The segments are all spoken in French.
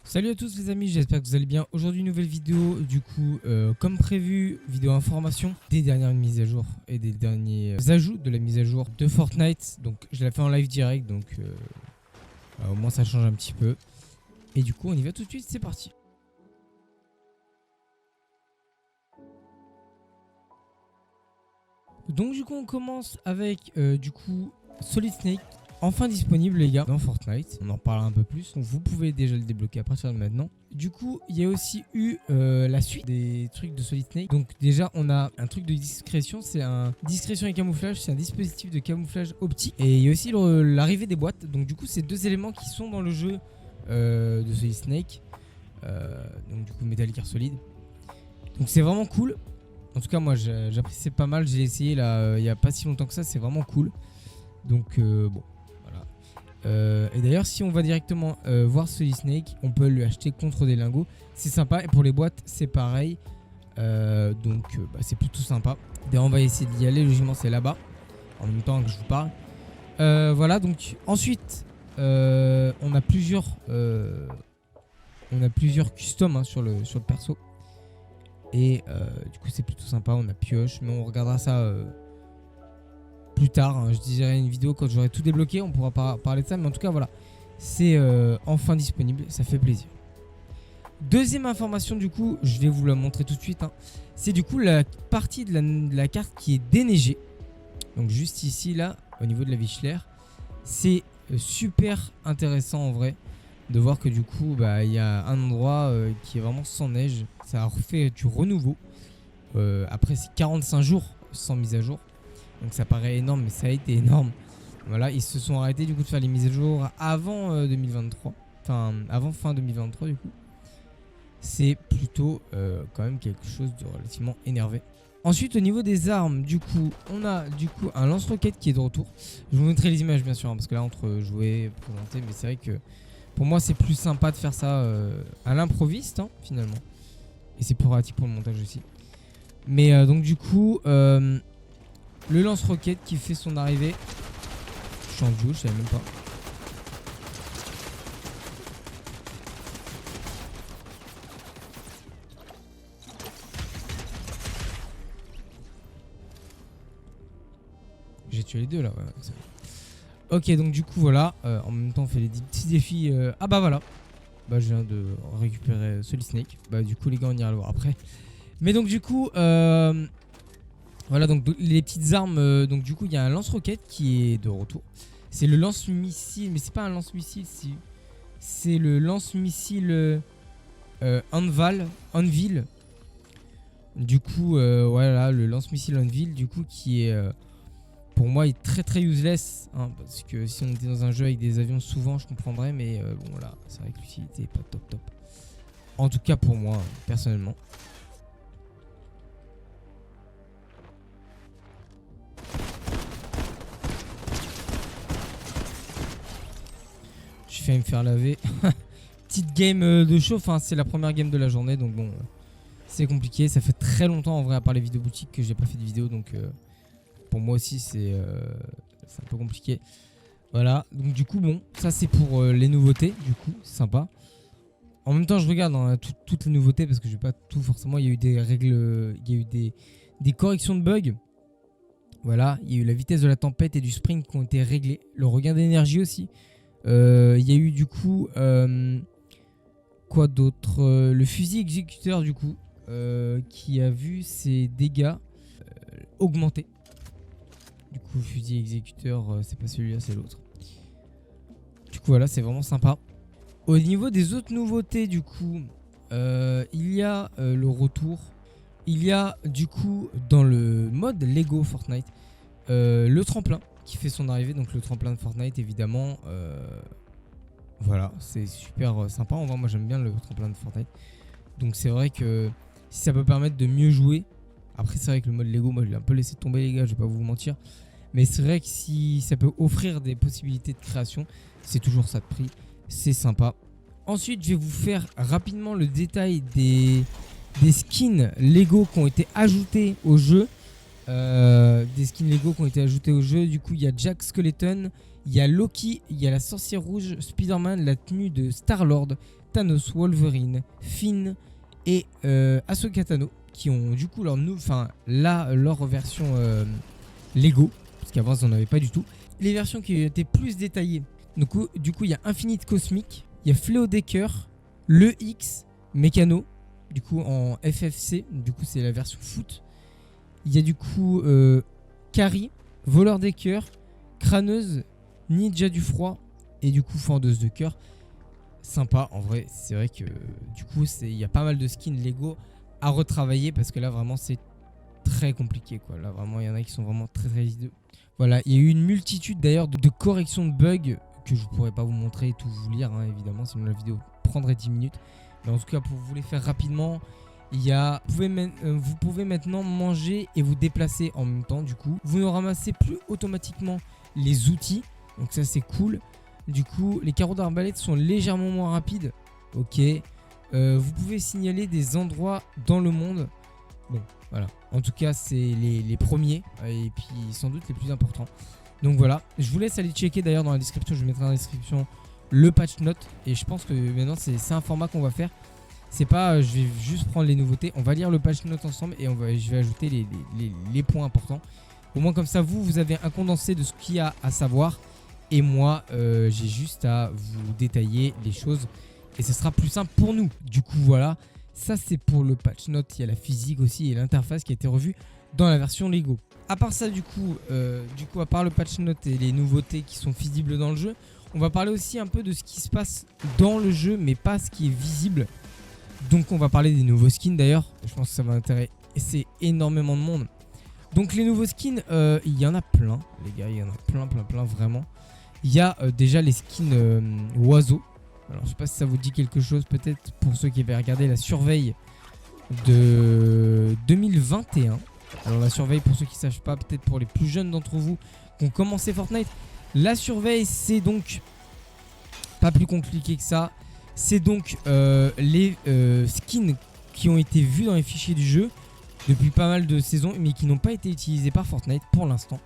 Salut à tous les amis, j'espère que vous allez bien. Aujourd'hui nouvelle vidéo, du coup comme prévu, vidéo information des dernières mises à jour et des derniers ajouts de la mise à jour de Fortnite. Donc je l'ai fait en live direct, donc au moins ça change un petit peu. Et du coup on y va tout de suite, c'est parti. Donc du coup on commence avec Solid Snake. Enfin disponible les gars dans Fortnite, on en parlera un peu plus, donc vous pouvez déjà le débloquer à partir de maintenant. Du coup il y a aussi eu la suite des trucs de Solid Snake. Donc déjà on a un truc de discrétion, c'est un discrétion et camouflage, c'est un dispositif de camouflage optique. Et il y a aussi l'arrivée des boîtes, donc du coup c'est deux éléments qui sont dans le jeu de Solid Snake. Donc du coup Metal Gear Solid. Donc c'est vraiment cool. En tout cas moi j'apprécie pas mal, j'ai essayé là il y a pas si longtemps que ça, c'est vraiment cool. Donc bon. Et d'ailleurs si on va directement voir Solid Snake, on peut lui acheter contre des lingots, c'est sympa. Et pour les boîtes c'est pareil, c'est plutôt sympa. D'ailleurs on va essayer d'y aller, logiquement c'est là-bas en même temps que je vous parle. Voilà, donc ensuite on a plusieurs customs hein, sur le perso. Et du coup c'est plutôt sympa, on a pioche, mais on regardera ça plus tard, hein. Je dirais une vidéo quand j'aurai tout débloqué, on pourra parler de ça, mais en tout cas voilà, c'est enfin disponible, ça fait plaisir. Deuxième information du coup, je vais vous la montrer tout de suite, hein. C'est du coup la partie de la carte qui est déneigée. Donc juste ici là, au niveau de la Vichler, c'est super intéressant en vrai de voir que du coup il y a un endroit qui est vraiment sans neige. Ça a refait du renouveau. Après c'est 45 jours sans mise à jour. Donc ça paraît énorme, mais ça a été énorme. Voilà, ils se sont arrêtés du coup de faire les mises à jour avant 2023. Enfin, avant fin 2023 du coup. C'est plutôt quand même quelque chose de relativement énervé. Ensuite, au niveau des armes, du coup, on a du coup un lance-roquette qui est de retour. Je vous montrerai les images bien sûr, hein, parce que là entre jouer, présenter, mais c'est vrai que pour moi c'est plus sympa de faire ça à l'improviste hein, finalement. Et c'est plus pratique pour le montage aussi. Mais donc du coup... le lance-roquette qui fait son arrivée. Je suis en duo, je savais même pas. J'ai tué les deux là. Ouais, ok, donc du coup voilà. En même temps on fait les petits défis. Ah bah voilà. Bah je viens de récupérer Solid Snake. Bah du coup les gars on ira le voir après. Mais donc du coup voilà, donc les petites armes. Donc du coup il y a un lance-roquette qui est de retour. C'est le lance-missile, mais c'est pas un lance-missile, c'est le lance-missile Anvil. Du coup voilà, le lance-missile Anvil du coup qui est pour moi est très très useless hein, parce que si on était dans un jeu avec des avions souvent je comprendrais, mais bon là c'est vrai que l'utilité est pas top. En tout cas pour moi personnellement. J'ai failli me faire laver. Petite game de chauffe, hein, c'est la première game de la journée donc bon c'est compliqué. Ça fait très longtemps en vrai à part les vidéos boutiques que j'ai pas fait de vidéo, donc pour moi aussi c'est un peu compliqué. Voilà, donc du coup bon, ça c'est pour les nouveautés, du coup c'est sympa. En même temps je regarde hein, toutes les nouveautés parce que je vais pas tout forcément, il y a eu des règles, il y a eu des corrections de bugs. Voilà, il y a eu la vitesse de la tempête et du sprint qui ont été réglés, le regain d'énergie aussi. Il y a eu du coup quoi d'autre, le fusil exécuteur du coup qui a vu ses dégâts augmenter. Du coup fusil exécuteur c'est pas celui-là, c'est l'autre. Du coup voilà, c'est vraiment sympa. Au niveau des autres nouveautés du coup il y a le retour. Il y a du coup dans le mode Lego Fortnite le tremplin qui fait son arrivée. Donc le tremplin de Fortnite évidemment voilà, c'est super sympa. En vrai moi j'aime bien le tremplin de Fortnite. Donc c'est vrai que si ça peut permettre de mieux jouer. Après c'est vrai que le mode Lego moi je l'ai un peu laissé tomber les gars, je vais pas vous mentir. Mais c'est vrai que si ça peut offrir des possibilités de création, c'est toujours ça de prix, c'est sympa. Ensuite je vais vous faire rapidement le détail des skins Lego qui ont été ajoutés au jeu. Des skins Lego qui ont été ajoutés au jeu. Du coup il y a Jack Skeleton, il y a Loki, il y a la sorcière rouge, Spider-Man, la tenue de Star-Lord, Thanos, Wolverine, Finn et Ahsoka Tano qui ont du coup leur version Lego, parce qu'avant ils n'en avaient pas du tout. Les versions qui étaient plus détaillées, donc, du coup il y a Infinite Cosmic, il y a Fléau Decker, le X, Mécano, du coup en FFC, du coup c'est la version foot. Il y a du coup Carrie, Voleur des cœurs, Crâneuse, Ninja du froid et du coup Fendeuse de cœur. Sympa en vrai, c'est vrai que du coup il y a pas mal de skins Lego à retravailler parce que là vraiment c'est très compliqué quoi. Là vraiment il y en a qui sont vraiment très très hideux. Voilà, il y a eu une multitude d'ailleurs de corrections de bugs que je pourrais pas vous montrer et tout vous lire hein, évidemment, sinon la vidéo prendrait 10 minutes. Mais en tout cas pour vous les faire rapidement, vous pouvez maintenant manger et vous déplacer en même temps du coup. Vous ne ramassez plus automatiquement les outils, donc ça c'est cool. Du coup les carreaux d'arbalète sont légèrement moins rapides. Ok. Vous pouvez signaler des endroits dans le monde. Bon voilà, en tout cas c'est les premiers et puis sans doute les plus importants. Donc voilà, je vous laisse aller checker d'ailleurs dans la description, je mettrai dans la description le patch note. Et je pense que maintenant c'est un format qu'on va faire. C'est pas je vais juste prendre les nouveautés, on va lire le patch note ensemble et je vais ajouter les points importants. Au moins comme ça vous avez un condensé de ce qu'il y a à savoir. Et moi j'ai juste à vous détailler les choses et ce sera plus simple pour nous. Du coup voilà, ça c'est pour le patch note. Il y a la physique aussi et l'interface qui a été revue dans la version Lego. À part ça du coup à part le patch note et les nouveautés qui sont visibles dans le jeu, on va parler aussi un peu de ce qui se passe dans le jeu mais pas ce qui est visible. Donc on va parler des nouveaux skins d'ailleurs, je pense que ça va intéresser énormément de monde. Donc les nouveaux skins, il y en a plein les gars, il y en a plein vraiment. Il y a déjà les skins oiseaux. Alors je sais pas si ça vous dit quelque chose, peut-être pour ceux qui avaient regardé la surveille de 2021. Alors la surveille, pour ceux qui ne savent pas, peut-être pour les plus jeunes d'entre vous qui ont commencé Fortnite, la surveille c'est donc pas plus compliqué que ça. C'est donc les skins qui ont été vus dans les fichiers du jeu depuis pas mal de saisons mais qui n'ont pas été utilisés par Fortnite pour l'instant.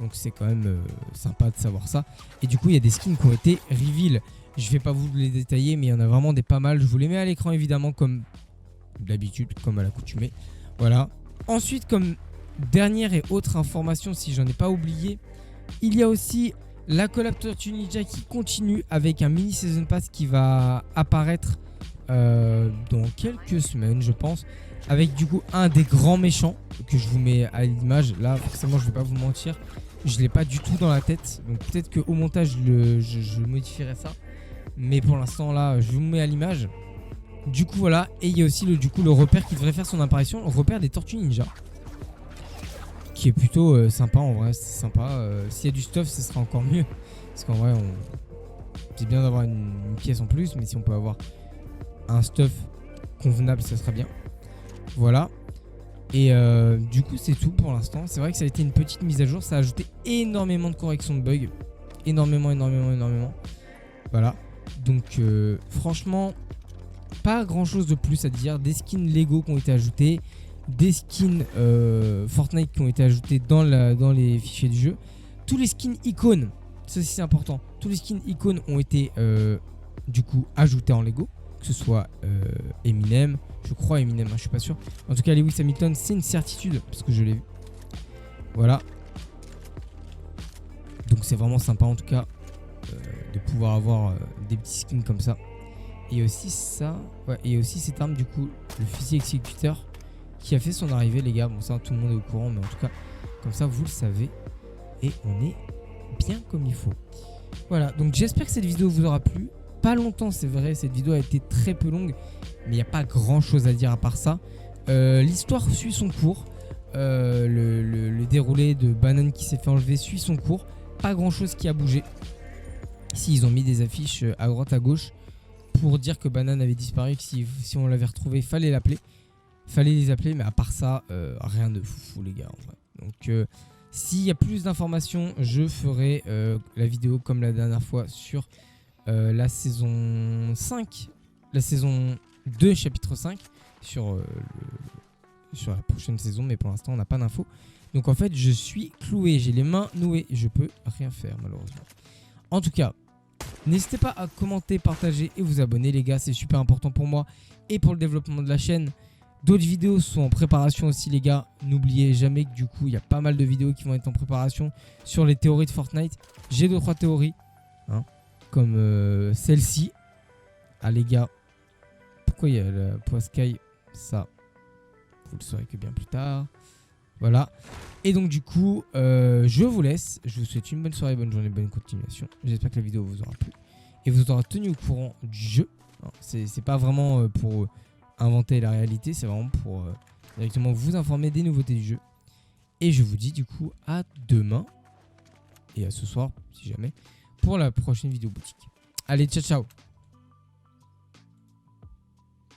Donc c'est quand même sympa de savoir ça. Et du coup il y a des skins qui ont été reveal. Je vais pas vous les détailler mais il y en a vraiment des pas mal. Je vous les mets à l'écran évidemment comme d'habitude, comme à l'accoutumée. Voilà. Ensuite comme dernière et autre information, si j'en ai pas oublié, il y a aussi la collab Tortue Ninja qui continue avec un mini season pass qui va apparaître dans quelques semaines je pense. Avec du coup un des grands méchants que je vous mets à l'image. Là forcément je vais pas vous mentir, je l'ai pas du tout dans la tête. Donc peut-être qu'au montage je modifierai ça. Mais pour l'instant là je vous mets à l'image. Du coup voilà. Et il y a aussi le repère qui devrait faire son apparition. Le repère des Tortues Ninja. Qui est plutôt sympa en vrai. C'est sympa. S'il y a du stuff ce sera encore mieux. Parce qu'en vrai c'est bien d'avoir une pièce en plus. Mais si on peut avoir un stuff convenable ça sera bien. Voilà. Et du coup c'est tout pour l'instant. C'est vrai que ça a été une petite mise à jour. Ça a ajouté énormément de corrections de bugs. Énormément. Voilà. Donc franchement pas grand chose de plus à dire. Des skins Lego qui ont été ajoutés. Des skins Fortnite qui ont été ajoutés dans les fichiers du jeu. Tous les skins icônes, ça c'est important. Tous les skins icônes ont été du coup ajoutés en Lego. Que ce soit Eminem, je crois Eminem, hein, je suis pas sûr. En tout cas Lewis Hamilton c'est une certitude parce que je l'ai vu. Voilà. Donc c'est vraiment sympa en tout cas de pouvoir avoir des petits skins comme ça. Et aussi ça, ouais, et aussi cette arme du coup, le fusil exécuteur qui a fait son arrivée les gars. Bon ça tout le monde est au courant mais en tout cas comme ça vous le savez. Et on est bien comme il faut. Voilà, donc j'espère que cette vidéo vous aura plu. Pas longtemps c'est vrai, cette vidéo a été très peu longue. Mais il n'y a pas grand chose à dire à part ça. L'histoire suit son cours. Le déroulé de Banane qui s'est fait enlever suit son cours. Pas grand chose qui a bougé. Ici ils ont mis des affiches à droite à gauche pour dire que Banane avait disparu, que si on l'avait retrouvé fallait l'appeler. Fallait les appeler mais à part ça rien de fou les gars en vrai. Donc s'il y a plus d'informations je ferai la vidéo comme la dernière fois sur la saison 5, la saison 2 chapitre 5 sur la prochaine saison, mais pour l'instant on n'a pas d'infos. Donc en fait je suis cloué, j'ai les mains nouées, je peux rien faire malheureusement. En tout cas N'hésitez pas à commenter, partager et vous abonner les gars, c'est super important pour moi et pour le développement de la chaîne. D'autres vidéos sont en préparation aussi les gars. N'oubliez jamais que du coup il y a pas mal de vidéos qui vont être en préparation sur les théories de Fortnite. J'ai 2-3 théories hein, comme celle-ci. Ah les gars, pourquoi il y a la Poiscaille? Ça, vous le saurez que bien plus tard. Voilà. Et donc du coup, je vous laisse. Je vous souhaite une bonne soirée, bonne journée, bonne continuation. J'espère que la vidéo vous aura plu. Et vous aura tenu au courant du jeu. C'est pas vraiment pour inventer la réalité. C'est vraiment pour directement vous informer des nouveautés du jeu. Et je vous dis du coup à demain. Et à ce soir, si jamais, pour la prochaine vidéo boutique. Allez, ciao ciao.